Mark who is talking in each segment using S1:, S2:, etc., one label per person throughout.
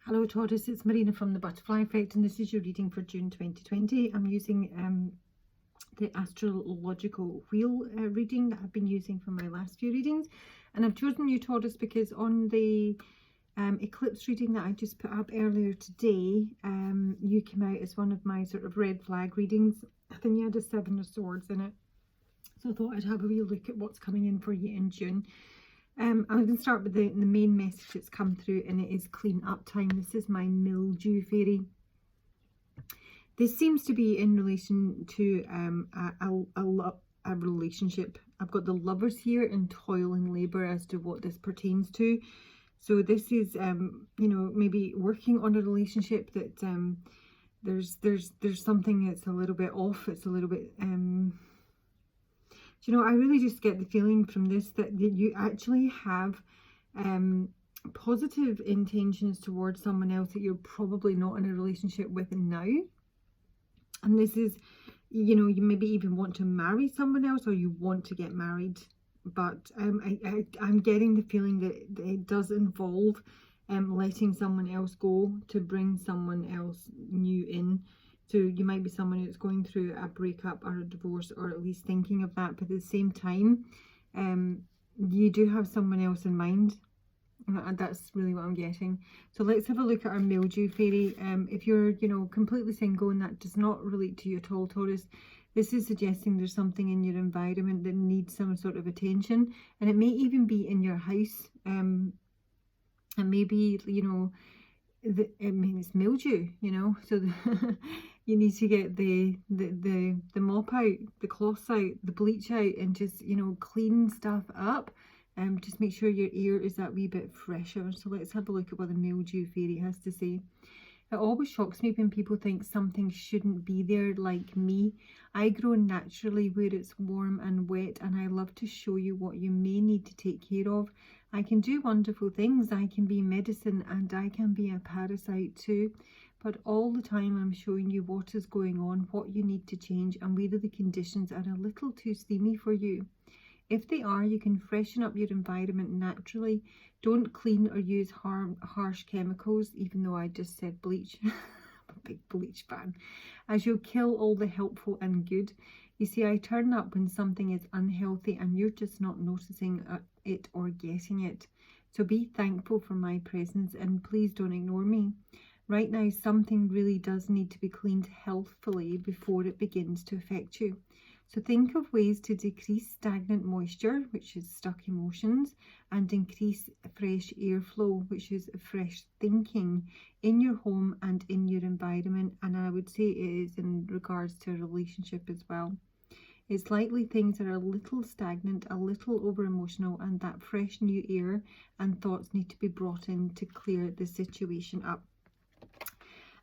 S1: Hello Taurus, it's Marina from the Butterfly Effect, and this is your reading for June 2020. I'm using the astrological wheel reading that I've been using for my last few readings, and I've chosen you Taurus because on the eclipse reading that I just put up earlier today, you came out as one of my sort of red flag readings. I think you had a 7 of Swords in it, so I thought I'd have a wee look at what's coming in for you in June. I'm going to start with the main message that's come through, and it is clean up time. This is my mildew fairy. This seems to be in relation to a relationship. I've got the Lovers here in toil and labour as to what this pertains to. So this is, you know, maybe working on a relationship that there's something that's a little bit off. It's a little bit you know, I really just get the feeling from this that you actually have positive intentions towards someone else that you're probably not in a relationship with now. And this is, you know, you maybe even want to marry someone else, or you want to get married. But I'm getting the feeling that it does involve letting someone else go to bring someone else new in. So you might be someone who's going through a breakup or a divorce, or at least thinking of that, but at the same time, you do have someone else in mind. And that's really what I'm getting. So let's have a look at our mildew fairy. If you're, you know, completely single and that does not relate to you at all, Taurus, this is suggesting there's something in your environment that needs some sort of attention, and it may even be in your house. And maybe, you know, I mean, it's mildew, you know, so you need to get the mop out, the cloths out, the bleach out, and just, you know, clean stuff up. Just make sure your air is that wee bit fresher. So let's have a look at what the mildew fairy has to say. It always shocks me when people think something shouldn't be there, like me. I grow naturally where it's warm and wet, and I love to show you what you may need to take care of. I can do wonderful things. I can be medicine, and I can be a parasite too. But all the time I'm showing you what is going on, what you need to change, and whether the conditions are a little too steamy for you. If they are, you can freshen up your environment naturally. Don't clean or use harsh chemicals, even though I just said bleach. I'm a big bleach fan. As you'll kill all the helpful and good. You see, I turn up when something is unhealthy and you're just not noticing it or getting it. So be thankful for my presence, and please don't ignore me. Right now, something really does need to be cleaned healthfully before it begins to affect you. So think of ways to decrease stagnant moisture, which is stuck emotions, and increase fresh airflow, which is fresh thinking, in your home and in your environment. And I would say it is in regards to a relationship as well. It's likely things are a little stagnant, a little over emotional, and that fresh new air and thoughts need to be brought in to clear the situation up.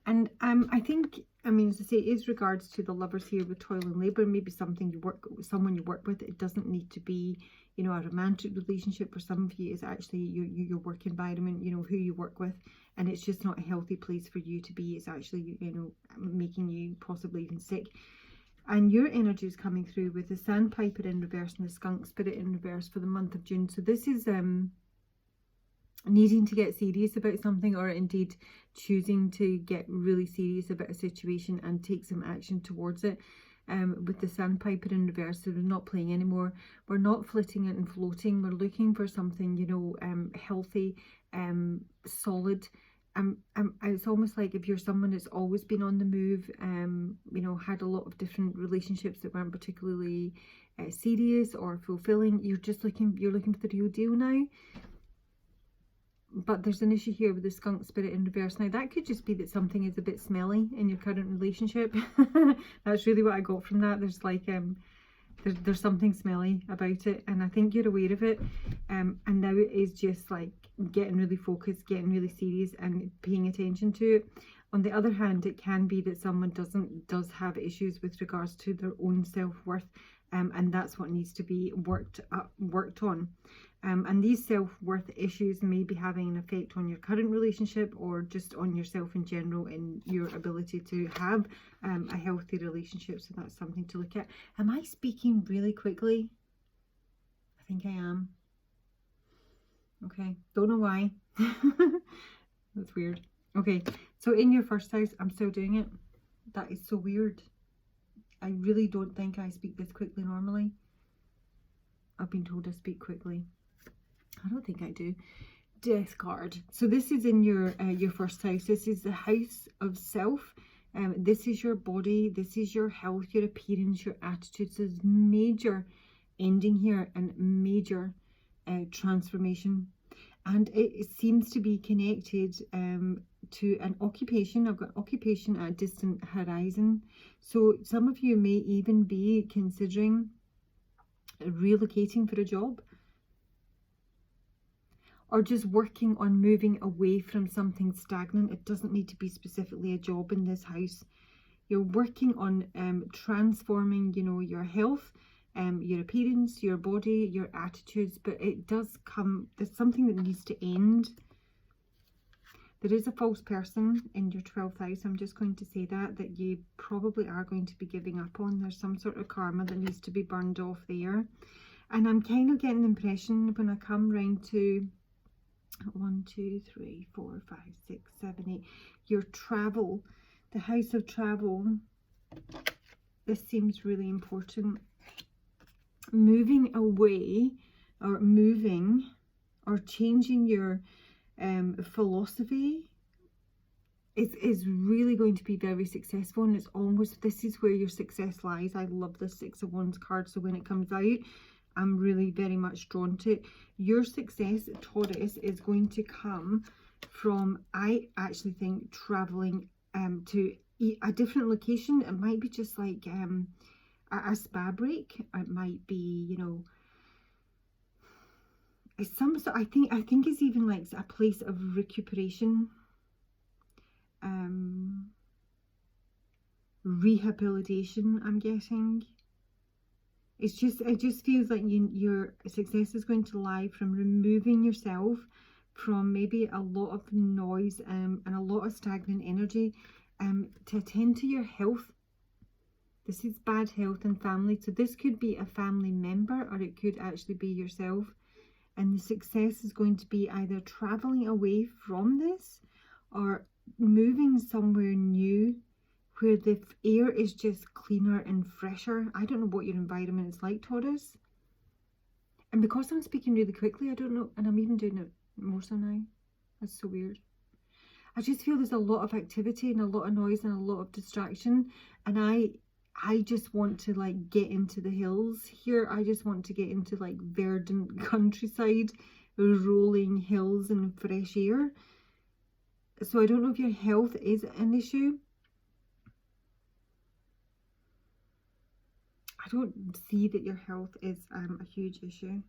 S1: And I think, I mean, as I say, it is regards to the Lovers here with toil and labour. Maybe something you work with, someone you work with. It doesn't need to be, you know, a romantic relationship. For some of you, it's actually your work environment, you know, who you work with, and it's just not a healthy place for you to be. It's actually, you know, making you possibly even sick. And your energy is coming through with the Sandpiper in reverse and the Skunk Spirit in reverse for the month of June. So this is needing to get serious about something, or indeed choosing to get really serious about a situation and take some action towards it. With the Sandpiper in reverse, so we're not playing anymore. We're not flitting it and floating. We're looking for something, you know, healthy, solid. It's almost like if you're someone that's always been on the move, you know, had a lot of different relationships that weren't particularly serious or fulfilling. You're looking for the real deal now. But there's an issue here with the Skunk Spirit in reverse. Now, that could just be that something is a bit smelly in your current relationship. That's really what I got from that. There's like, there's something smelly about it, and I think you're aware of it. And now it is just like getting really focused, getting really serious, and paying attention to it. On the other hand, it can be that someone does have issues with regards to their own self-worth, and that's what needs to be worked on. And these self-worth issues may be having an effect on your current relationship, or just on yourself in general, in your ability to have a healthy relationship. So that's something to look at. Am I speaking really quickly? I think I am. Okay, don't know why. That's weird. Okay. Okay, so in your first house, I'm still doing it. That is so weird. I really don't think I speak this quickly normally. I've been told I speak quickly. I don't think I do. Death card. So this is in your first house. This is the house of self. This is your body. This is your health, your appearance, your attitudes. There's major ending here and major transformation. And it seems to be connected to an occupation. I've got occupation at a distant horizon. So some of you may even be considering relocating for a job, or just working on moving away from something stagnant. It doesn't need to be specifically a job in this house. You're working on transforming, you know, your health, your appearance, your body, your attitudes, but it does come, there's something that needs to end. There is a false person in your 12th house. I'm just going to say that you probably are going to be giving up on. There's some sort of karma that needs to be burned off there. And I'm kind of getting the impression when I come round to 1, 2, 3, 4, 5, 6, 7, 8, your travel, the house of travel, this seems really important. Moving away, or moving, or changing your philosophy is really going to be very successful, and it's almost, this is where your success lies. I love the 6 of Wands card, so when it comes out, I'm really very much drawn to it. Your success, Taurus, is going to come from, I actually think, traveling to a different location. It might be just like a spa break. It might be, you know, it's some sort, I think it's even like a place of recuperation, rehabilitation, I'm guessing. It just feels like your success is going to lie from removing yourself from maybe a lot of noise and a lot of stagnant energy, to attend to your health. This is bad health and family. So this could be a family member, or it could actually be yourself. And the success is going to be either traveling away from this or moving somewhere new, where the air is just cleaner and fresher. I don't know what your environment is like, Taurus. And because I'm speaking really quickly, I don't know, and I'm even doing it more so now. That's so weird. I just feel there's a lot of activity and a lot of noise and a lot of distraction. And I just want to like get into the hills here. I just want to get into like verdant countryside, rolling hills and fresh air. So I don't know if your health is an issue. I don't see that your health is a huge issue.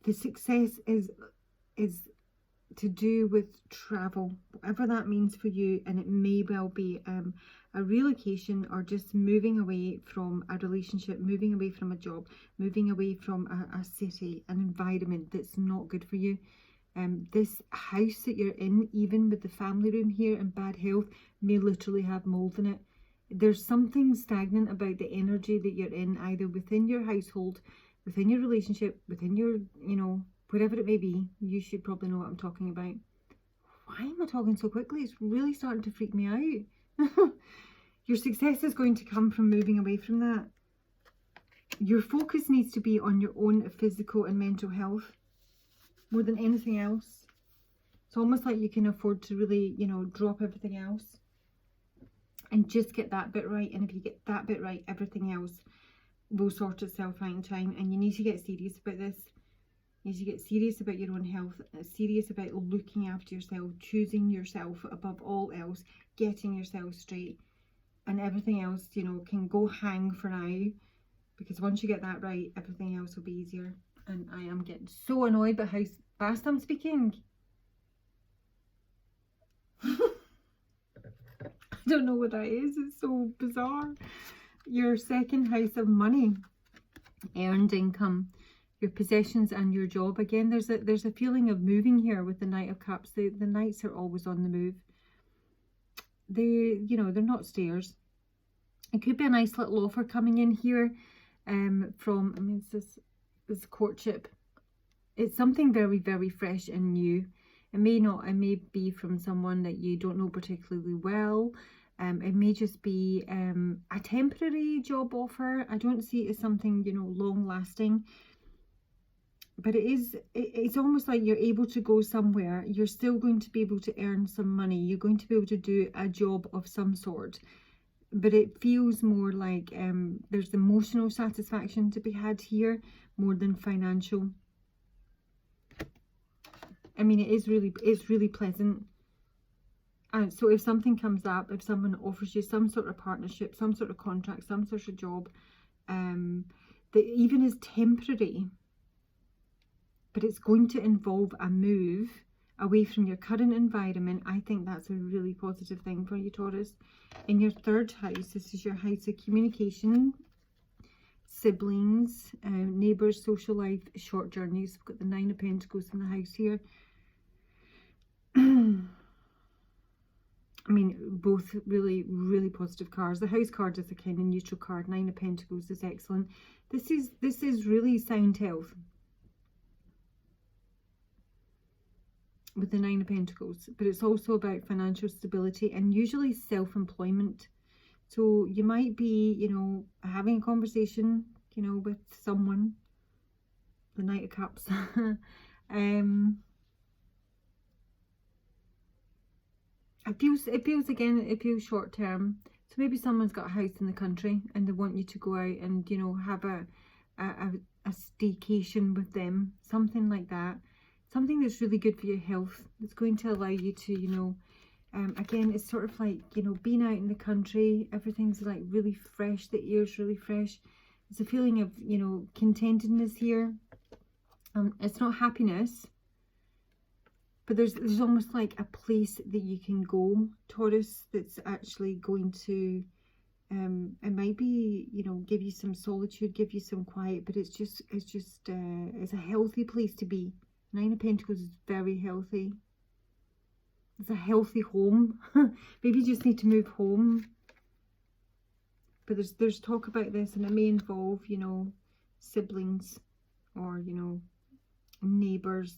S1: The success is to do with travel, whatever that means for you, and it may well be a relocation, or just moving away from a relationship, moving away from a job, moving away from a city, an environment that's not good for you. This house that you're in, even with the family room here and bad health, may literally have mold in it. There's something stagnant about the energy that you're in, either within your household, within your relationship, within your, you know, whatever it may be. You should probably know what I'm talking about. Why am I talking so quickly? It's really starting to freak me out. Your success is going to come from moving away from that. Your focus needs to be on your own physical and mental health more than anything else. It's almost like you can afford to really, you know, drop everything else and just get that bit right. And if you get that bit right, everything else will sort itself out in time. And you need to get serious about this. You need to get serious about your own health, serious about looking after yourself, choosing yourself above all else, getting yourself straight, and everything else, you know, can go hang for now, because once you get that right, everything else will be easier. And I am getting so annoyed by how fast I'm speaking. I don't know what that is. It's so bizarre. Your second house of money, earned income, your possessions and your job. Again, there's a feeling of moving here with the Knight of Cups. The Knights are always on the move. They, you know, they're not stairs. It could be a nice little offer coming in here from, I mean, it's this It's courtship. It's something very, very fresh and new. It may be from someone that you don't know particularly well. It may just be a temporary job offer. I don't see it as something, you know, long lasting. But it's almost like you're able to go somewhere. You're still going to be able to earn some money. You're going to be able to do a job of some sort. But it feels more like there's emotional satisfaction to be had here more than financial. I mean, it's really pleasant. And so if something comes up, if someone offers you some sort of partnership, some sort of contract, some sort of job, that even is temporary, but it's going to involve a move away from your current environment, I think that's a really positive thing for you, Taurus. In your third house, this is your house of communication, siblings, neighbours, social life, short journeys. We've got the Nine of Pentacles in the house here. I mean, both really, really positive cards. The house card is a kind of neutral card. Nine of Pentacles is excellent. This is really sound health with the Nine of Pentacles, but it's also about financial stability and usually self-employment. So you might be, you know, having a conversation, you know, with someone. The Knight of Cups. It feels short term. So maybe someone's got a house in the country and they want you to go out and, you know, have a staycation with them, something like that. Something that's really good for your health. It's going to allow you to, you know, again, it's sort of like, you know, being out in the country, everything's like really fresh, the air's really fresh. It's a feeling of, you know, contentedness here. It's not happiness, but there's almost like a place that you can go, Taurus, that's actually going to, it might be, you know, give you some solitude, give you some quiet, but it's a healthy place to be. Nine of Pentacles is very healthy. It's a healthy home. Maybe you just need to move home. But there's talk about this, and it may involve, you know, siblings or, you know, neighbours.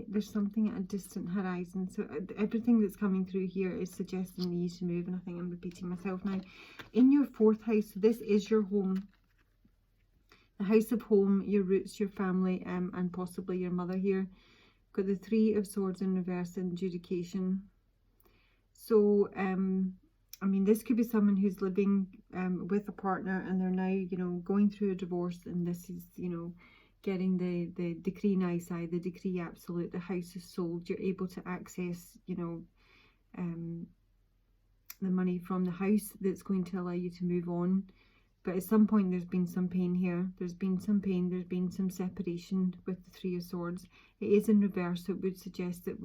S1: There's something at a distant horizon. So everything that's coming through here is suggesting you to move, and I think I'm repeating myself now. In your fourth house, this is your home. The house of home, your roots, your family, and possibly your mother here. Got the Three of Swords in reverse and adjudication. So I mean, this could be someone who's living with a partner and they're now, you know, going through a divorce, and this is, you know, getting the decree nisi, the decree absolute. The house is sold. You're able to access, you know, the money from the house that's going to allow you to move on. But at some point there's been some pain here. There's been some pain. There's been some separation with the Three of Swords. It is in reverse, so it would suggest that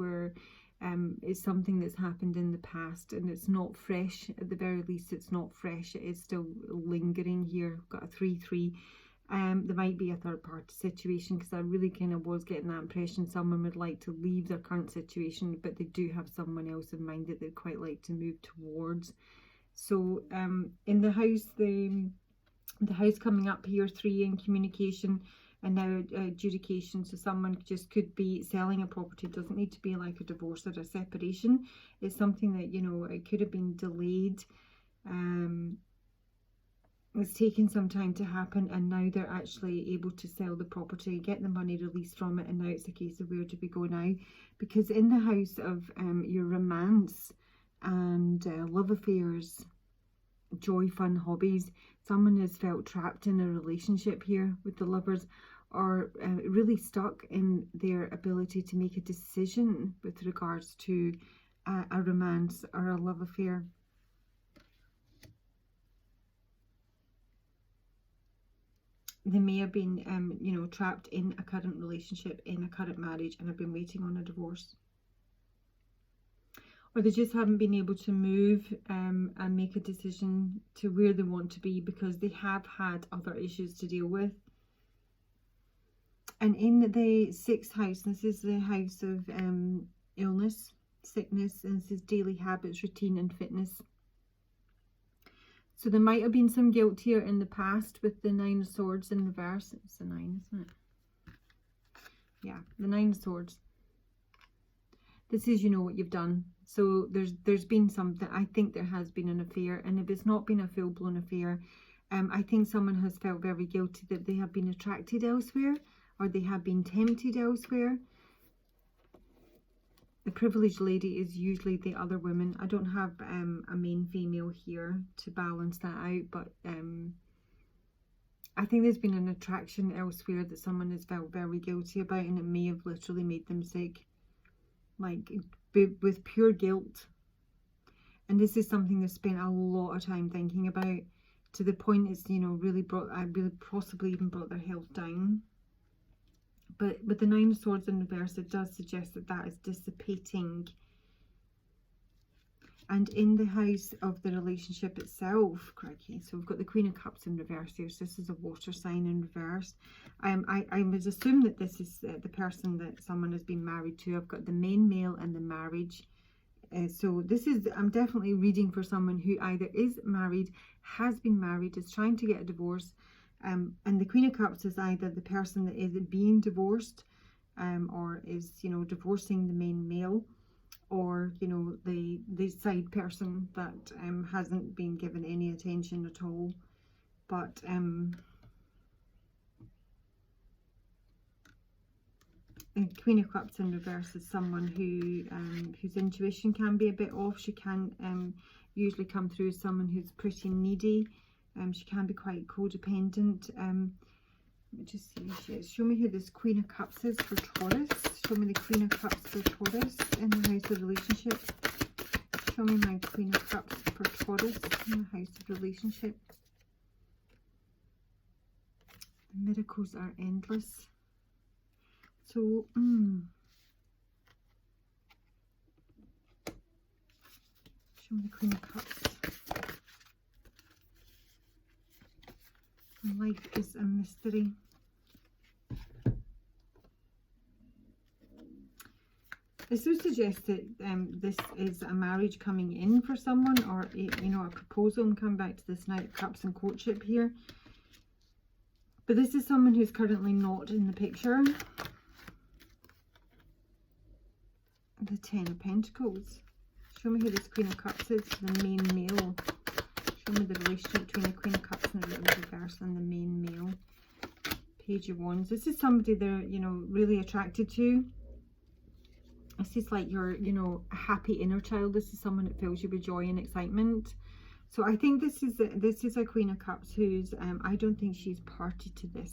S1: it's something that's happened in the past, and it's not fresh. At the very least, it's not fresh. It is still lingering here. We've got a 3-3. There might be a third party situation, because I really kind of was getting that impression someone would like to leave their current situation, but they do have someone else in mind that they'd quite like to move towards. So in the house, the house coming up here, 3 in communication, and now adjudication. So someone just could be selling a property. It doesn't need to be like a divorce or a separation. It's something that, you know, it could have been delayed. It's taken some time to happen, and now they're actually able to sell the property, get the money released from it, and now it's a case of where do we go now? Because in the house of your romance and love affairs, joy, fun, hobbies, someone has felt trapped in a relationship here with the Lovers, or really stuck in their ability to make a decision with regards to a romance or a love affair. They may have been, you know, trapped in a current relationship, in a current marriage, and have been waiting on a divorce. Or they just haven't been able to move and make a decision to where they want to be, because they have had other issues to deal with. And in the 6th house, this is the house of illness, sickness, and this is daily habits, routine and fitness. So there might have been some guilt here in the past with the Nine of Swords in reverse. It's the 9, isn't it? Yeah, the 9 of Swords. This is, you know, what you've done. So there's been something. I think there has been an affair, and if it's not been a full-blown affair, I think someone has felt very guilty that they have been attracted elsewhere, or they have been tempted elsewhere. The privileged lady is usually the other woman. I don't have a main female here to balance that out, but I think there's been an attraction elsewhere that someone has felt very guilty about, and it may have literally made them sick, like with pure guilt. And this is something they've spent a lot of time thinking about, to the point it's, you know, really possibly even brought their health down. But with the 9 of Swords in reverse, it does suggest that that is dissipating. And in the house of the relationship itself, crikey, so we've got the Queen of Cups in reverse here. So this is a water sign in reverse. I would assume that this is the person that someone has been married to. I've got the main male and the marriage. So this is, I'm definitely reading for someone who either is married, has been married, is trying to get a divorce. And the Queen of Cups is either the person that is being divorced, or is, you know, divorcing the main male, or, you know, the side person that hasn't been given any attention at all. But the Queen of Cups in reverse is someone who whose intuition can be a bit off. She can usually come through as someone who's pretty needy. She can be quite codependent. Let me just see. Show me who this Queen of Cups is for Taurus. Show me the Queen of Cups for Taurus in the house of relationship. Show me my Queen of Cups for Taurus in the house of relationship. The miracles are endless. So, show me the Queen of Cups. Life is a mystery. This would suggest that this is a marriage coming in for someone, or you know, a proposal. And come back to this Knight of Cups and courtship here. But this is someone who's currently not in the picture. The 10 of Pentacles. Show me who this Queen of Cups is, the main male. Show me the relationship between the Queen of Cups and the reverse and the main male. Page of Wands. This is somebody they're, you know, really attracted to. This is like your, you know, happy inner child. This is someone that fills you with joy and excitement. So I think this is a Queen of Cups who's, I don't think she's party to this.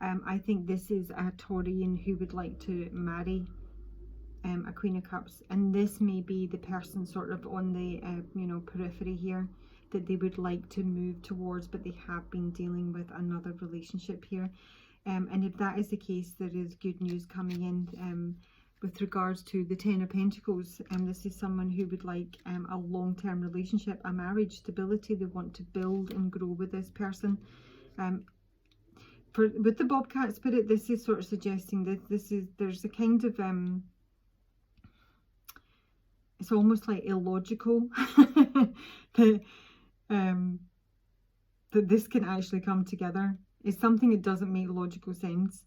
S1: I think this is a Taurian who would like to marry a Queen of Cups, and this may be the person sort of on the you know, periphery here that they would like to move towards, but they have been dealing with another relationship here. And if that is the case, there is good news coming in with regards to the 10 of Pentacles. This is someone who would like a long-term relationship, a marriage, stability. They want to build and grow with this person. With the Bobcat Spirit, this is sort of suggesting that there's a kind of it's almost like illogical that that this can actually come together. It's something that doesn't make logical sense.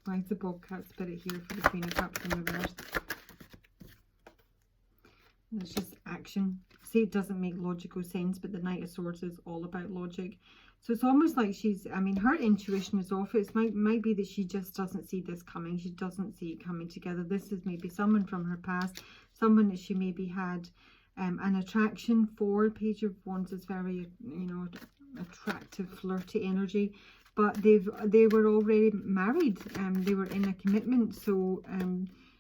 S1: Why is the Bobcat Spirit here for the Queen of Cups in reverse? It's just action. Say it doesn't make logical sense, but the Knight of Swords is all about logic. So it's almost like she's, I mean, her intuition is off. It might be that she just doesn't see this coming. She doesn't see it coming together. This is maybe someone from her past, someone that she maybe had an attraction for. Page of Wands is very, you know, attractive, flirty energy. But they were already married. They were in a commitment. So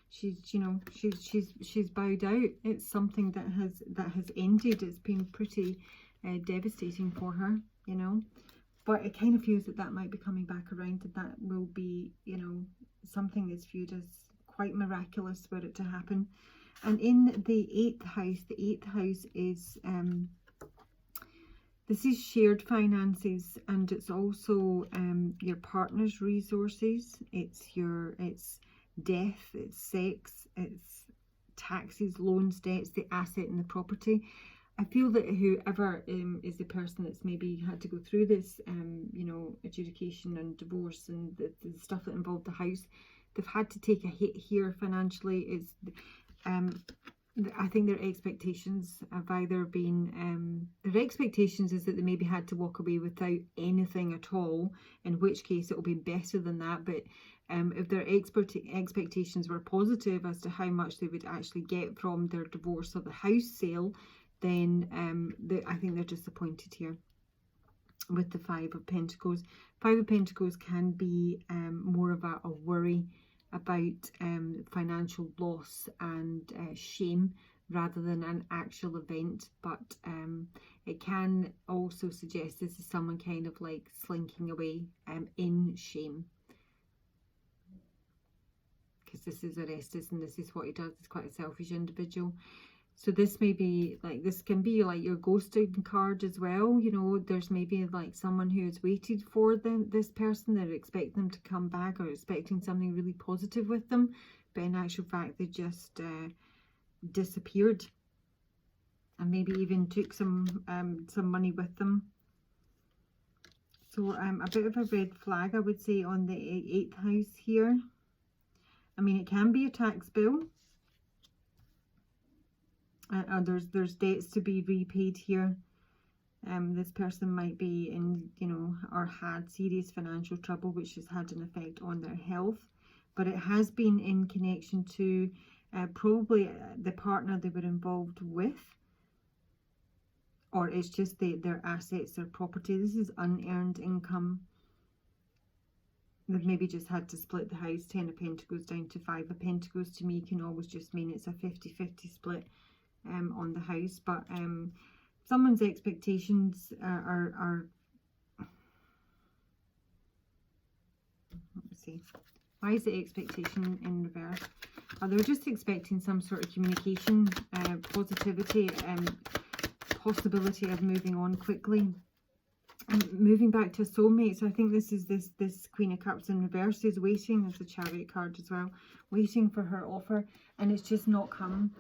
S1: she's, you know, she's bowed out. It's something that has ended. It's been pretty devastating for her, you know. But it kind of feels that might be coming back around, that will be, you know, something that's viewed as quite miraculous for it to happen. And in the 8th house is this is shared finances, and it's also your partner's resources. It's death, it's sex, it's taxes, loans, debts, the asset and the property. I feel that whoever is the person that's maybe had to go through this, you know, adjudication and divorce and the stuff that involved the house, they've had to take a hit here financially. I think their expectations have either been, their expectations is that they maybe had to walk away without anything at all, in which case it will be better than that. But if their expectations were positive as to how much they would actually get from their divorce or the house sale, then I think they're disappointed here with the Five of Pentacles. Five of Pentacles can be more of a worry about financial loss and shame rather than an actual event, but it can also suggest this is someone kind of like slinking away in shame, because this is Arestus and this is what he does. He's quite a selfish individual. So this may be like, this can be like your ghosting card as well. You know, there's maybe like someone who has waited for this person. They're expecting them to come back or expecting something really positive with them, but in actual fact they just disappeared, and maybe even took some money with them. So a bit of a red flag, I would say, on the 8th house here. I mean, it can be a tax bill. There's debts to be repaid here. This person might be in, you know, or had serious financial trouble, which has had an effect on their health. But it has been in connection to probably the partner they were involved with, or it's just their assets, their property. This is unearned income. They've maybe just had to split the house. 10 of Pentacles down to 5 of Pentacles to me can always just mean it's a 50-50 split on the house. But someone's expectations are let's see, why is the expectation in reverse? They're just expecting some sort of communication, positivity, possibility of moving on quickly and moving back to a soulmate. So I think this is this Queen of Cups in reverse is waiting. There's a Chariot card as well, waiting for her offer, and it's just not come.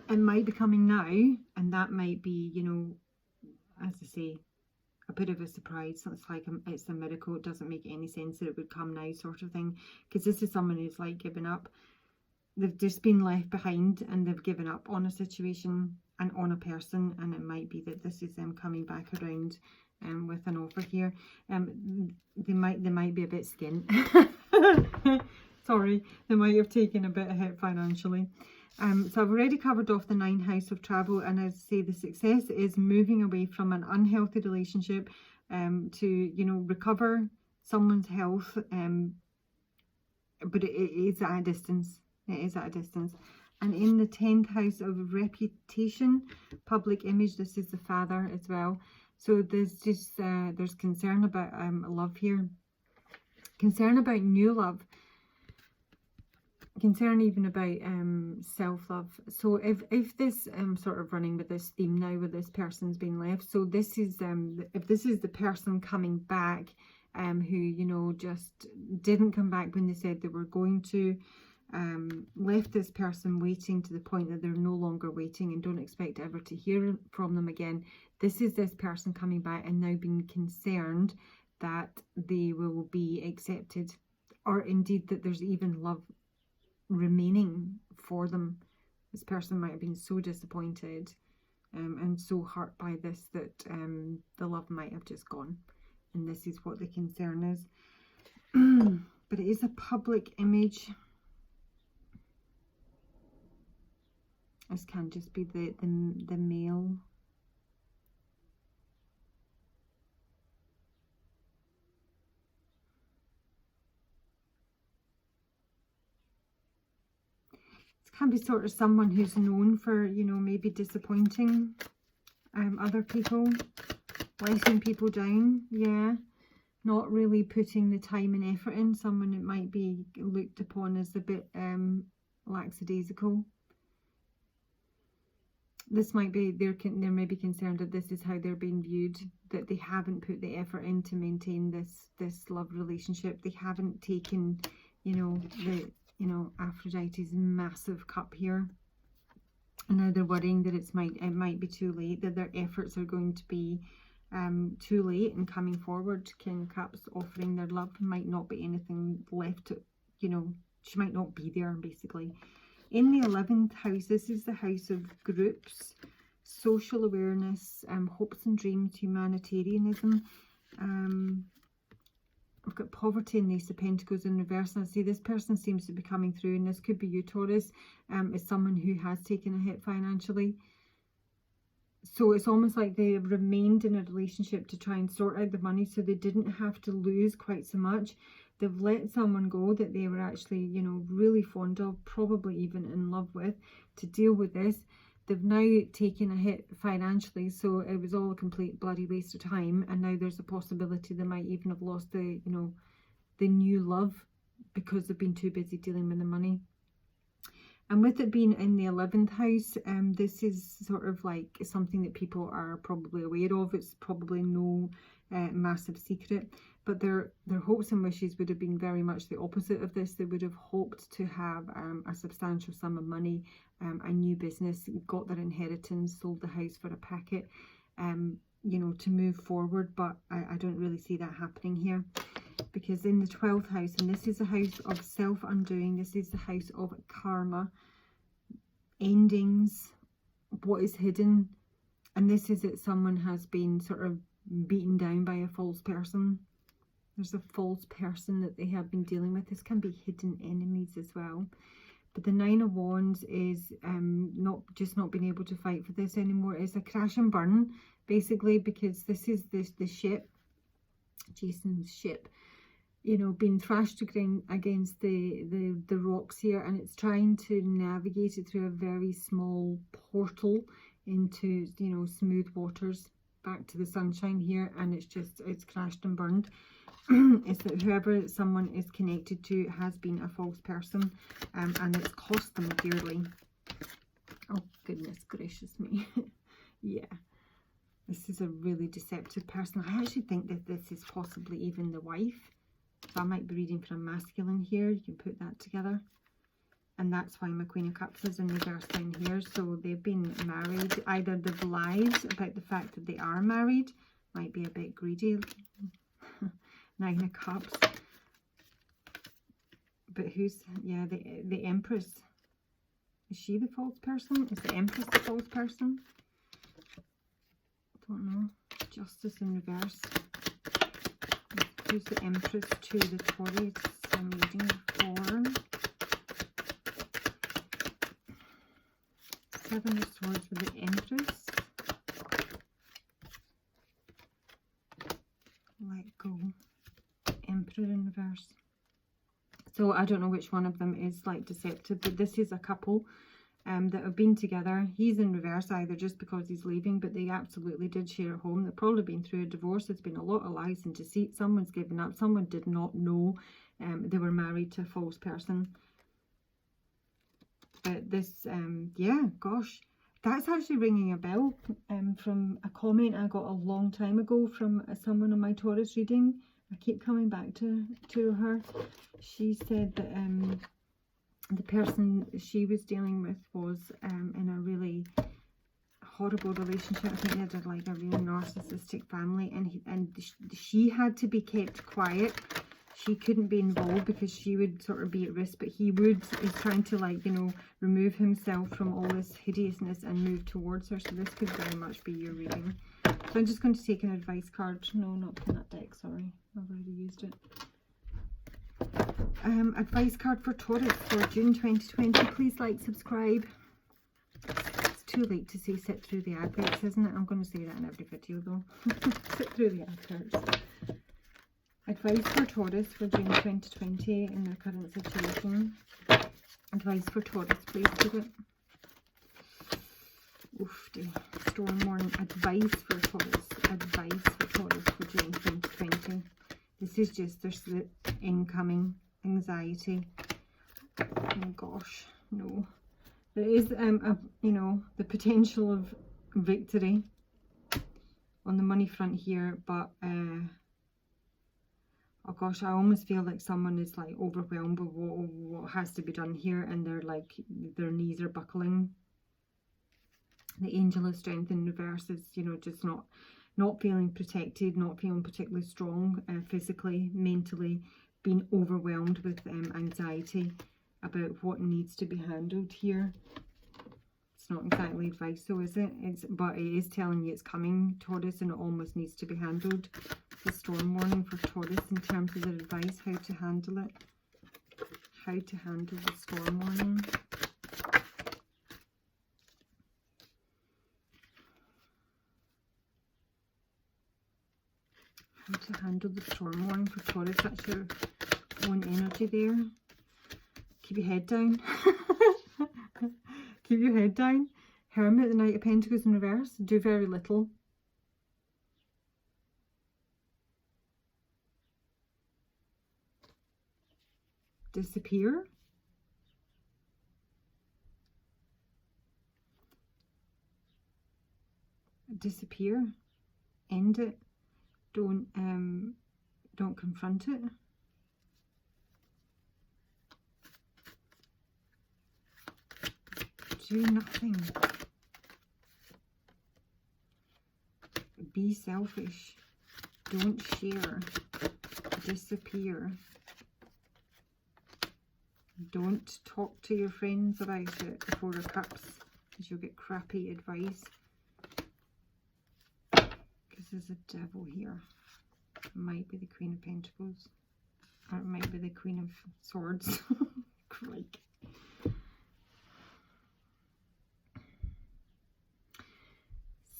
S1: It might be coming now, and that might be, you know, as I say, a bit of a surprise. It's like it's a miracle. It doesn't make any sense that it would come now, sort of thing, because this is someone who's like given up. They've just been left behind and they've given up on a situation and on a person, and it might be that this is them coming back around with an offer here. They might be a bit skint. Sorry, they might have taken a bit of hit financially. So I've already covered off the 9th house of travel, and as I say, the success is moving away from an unhealthy relationship to, you know, recover someone's health, but it is at a distance. It is at a distance. And in the 10th house of reputation, public image, this is the father as well. So there's just there's concern about love here, concern about new love, concern even about self-love. So if this sort of running with this theme now, with this person's been left, so this is if this is the person coming back who, you know, just didn't come back when they said they were going to, left this person waiting to the point that they're no longer waiting and don't expect ever to hear from them again. This is this person coming back and now being concerned that they will be accepted, or indeed that there's even love remaining for them. This person might have been so disappointed and so hurt by this that the love might have just gone, and this is what the concern is. But it is a public image. This can just be the male. This can be sort of someone who's known for, you know, maybe disappointing other people, letting people down, yeah, not really putting the time and effort in. Someone that might be looked upon as a bit lackadaisical. This might be, they're maybe concerned that this is how they're being viewed, that they haven't put the effort in to maintain this love relationship. They haven't taken, you know, Aphrodite's massive cup here. And now they're worrying that it might be too late, that their efforts are going to be too late in coming forward. King of Cups offering their love, might not be anything left to, you know, she might not be there basically. In the 11th house, this is the house of groups, social awareness, hopes and dreams, humanitarianism. I've got poverty and the Ace of Pentacles in reverse, and I see this person seems to be coming through, and this could be you, Taurus, is someone who has taken a hit financially. So it's almost like they have remained in a relationship to try and sort out the money so they didn't have to lose quite so much. They've let someone go that they were actually, you know, really fond of, probably even in love with, to deal with this. They've now taken a hit financially, so it was all a complete bloody waste of time, and now there's a possibility they might even have lost the, you know, the new love because they've been too busy dealing with the money. And with it being in the 11th house, this is sort of like something that people are probably aware of. It's probably no massive secret, but their hopes and wishes would have been very much the opposite of this. They would have hoped to have a substantial sum of money, a new business, got their inheritance, sold the house for a packet, you know, to move forward. But I don't really see that happening here, because in the 12th house, and this is a house of self-undoing, this is the house of karma, endings, what is hidden, and this is that someone has been sort of beaten down by a false person. There's a false person that they have been dealing with. This can be hidden enemies as well. But the 9 of Wands is not being able to fight for this anymore. It's a crash and burn, basically, because this is the ship, Jason's ship, you know, being thrashed against the rocks here, and it's trying to navigate it through a very small portal into, you know, smooth waters back to the sunshine here, and it's crashed and burned. Is that whoever someone is connected to has been a false person, and it's cost them dearly. Oh goodness gracious me. Yeah, this is a really deceptive person. I actually think that this is possibly even the wife. So I might be reading for a masculine here. You can put that together. And that's why my Queen of Cups is in reverse down here. So they've been married. Either they've lied about the fact that they are married. Might be a bit greedy. 9 of Cups. But who's, yeah, the Empress. Is she the false person? Is the Empress the false person? Don't know. Justice in reverse. Who's the Empress to the Taurus I'm reading for? 7 of Swords with the Empress. Let go. Emperor in reverse. So I don't know which one of them is like deceptive, but this is a couple that have been together. He's in reverse either just because he's leaving, but they absolutely did share a home. They've probably been through a divorce. There's been a lot of lies and deceit. Someone's given up. Someone did not know they were married to a false person. But this, yeah, gosh, that's actually ringing a bell from a comment I got a long time ago from someone on my Taurus reading. I keep coming back to her. She said that the person she was dealing with was in a really horrible relationship. I think they had like a real narcissistic family, and she had to be kept quiet. She couldn't be involved because she would sort of be at risk, but he is trying to, like, you know, remove himself from all this hideousness and move towards her. So this could very much be your reading. So I'm just going to take an advice card. No, not from that deck, sorry. I've already used it. Advice card for Taurus for June 2020. Please like, subscribe. It's too late to say sit through the adverts, isn't it? I'm going to say that in every video though. Sit through the adverts. Advice for Taurus for June 2020 in their current situation. Advice for Taurus, please do it. Oof, dear. Storm warning. Advice for Taurus. Advice for Taurus for June 2020. This is just, there's the incoming anxiety. Oh gosh, no. There is, you know, the potential of victory on the money front here, but oh gosh, I almost feel like someone is like overwhelmed with what has to be done here, and they're like, their knees are buckling. The Angel of Strength in reverse is, you know, just not feeling protected, not feeling particularly strong physically, mentally, being overwhelmed with anxiety about what needs to be handled here. It's not exactly advice though, is it? But it is telling you it's coming, Taurus, and it almost needs to be handled. The storm warning for Taurus in terms of the advice, how to handle it. How to handle the storm warning. How to handle the storm warning for Taurus. That's your own energy there. Keep your head down. Keep your head down. Hermit, the Knight of Pentacles in reverse. Do very little. Disappear. Disappear. End it. Don't confront it. Do nothing. Be selfish. Don't share. Disappear. Don't talk to your friends about it. Four of Cups, because you'll get crappy advice. Because there's a devil here. It might be the Queen of Pentacles. Or it might be the Queen of Swords. Crikey.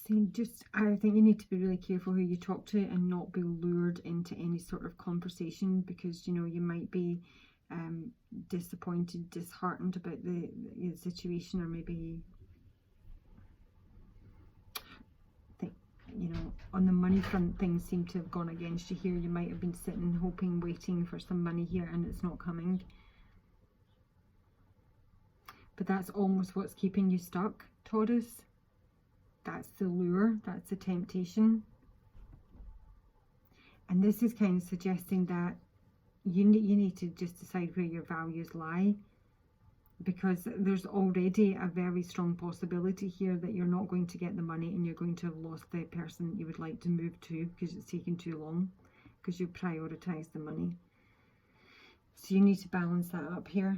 S1: See, I think you need to be really careful who you talk to and not be lured into any sort of conversation, because, you know, you might be disappointed, disheartened about the situation, or maybe, you know, on the money front, things seem to have gone against you here. You might have been sitting, hoping, waiting for some money here, and it's not coming. But that's almost what's keeping you stuck, Taurus. That's the lure, that's the temptation. And this is kind of suggesting that you need to just decide where your values lie, because there's already a very strong possibility here that you're not going to get the money, and you're going to have lost the person you would like to move to because it's taken too long, because you prioritize the money. So you need to balance that up here.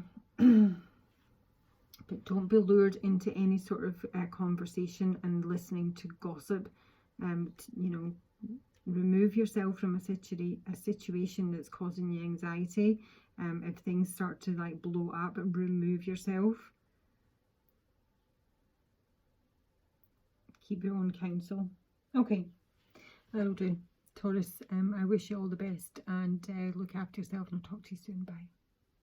S1: But don't be lured into any sort of conversation and listening to gossip. You know, remove yourself from a situation that's causing you anxiety. If things start to like blow up, remove yourself. Keep your own counsel. Okay, that'll do. Taurus, I wish you all the best, and look after yourself, and I'll talk to you soon. Bye.